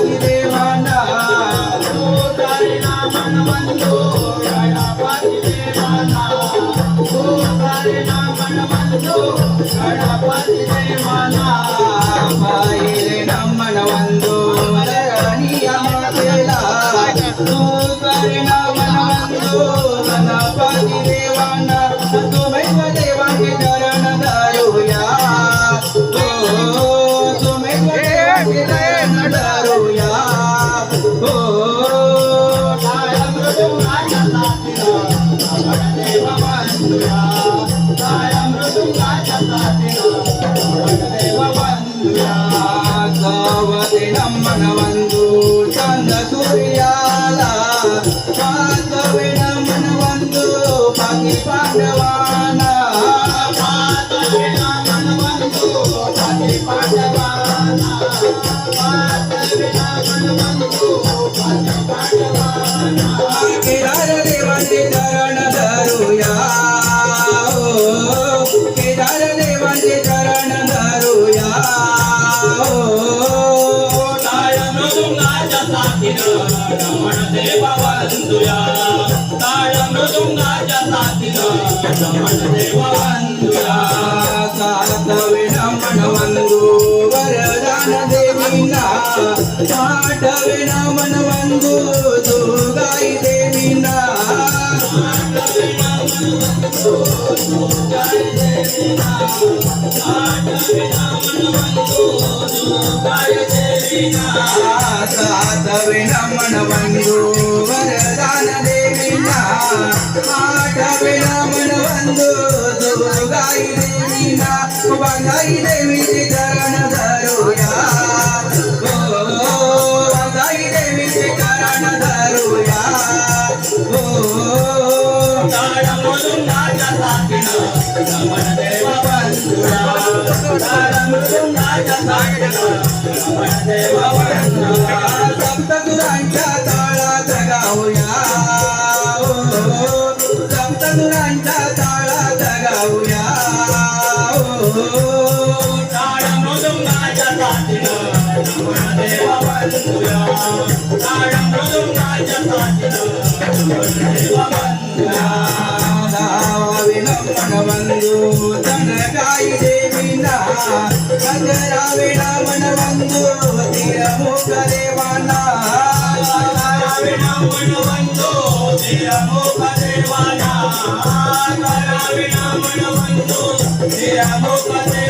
गणपती देवाना मनवंतो गणपती देवाना मनवंतो गणपती देवाना बाहेर मनवंतो नियमतेला तू करणा मनवंतो गणपती देवाना तुम्ही देवाचे चरण धरूया तुम्ही देवाचे चरण धरूया मनवंतु चंद सूर्याला पातवेण मनवंतु पाकी पांडवाना पातवेण मनवंतु पाकी पांडवाना पातवेण मनवंतु पाकी पांडवाना केदार देवाचे चरण धरूया केदार देवाचे चरण धरूया रमण देवा वंदुया ताळ मृदुंगाच्या साथीनं रमण देवा वंदुया सातवे रमण वंदू वरदान देवीना आठवे रमण वंदू दुर्गाई देवीना आठवे रमण वंदू दुर्गाई देवीना आठवे रमण वंदू दुर्गाई देवीना सातवे रमण वंदू वरदान देवीना आठवे रमण वंदू दुर्गाई देवीना वाघाई देवीचे चरण धरूया वाघाई देवीचे चरण धरूया ताळ मृदुंगाच्या साथीनं रमण देवा वंदुया ताळ मृदुंगाच्या साथीनं रमण देवा वंदुया सप्तसुरांच्या ताळात गाऊया सप्तसुरांच्या ताळात गाऊया ताळ मृदुंगाच्या साथीनं रमण देवा वंदुया ताळ मृदुंगाच्या साथीनं रमण देवा वंदुया मनवंदू जनकाई देवीना गजरावे मनवंदू तिरमुख देवाना गजरावे मनवंदू तिरमुख देवाना गजरावे मनवंदू तिरमुख देवाना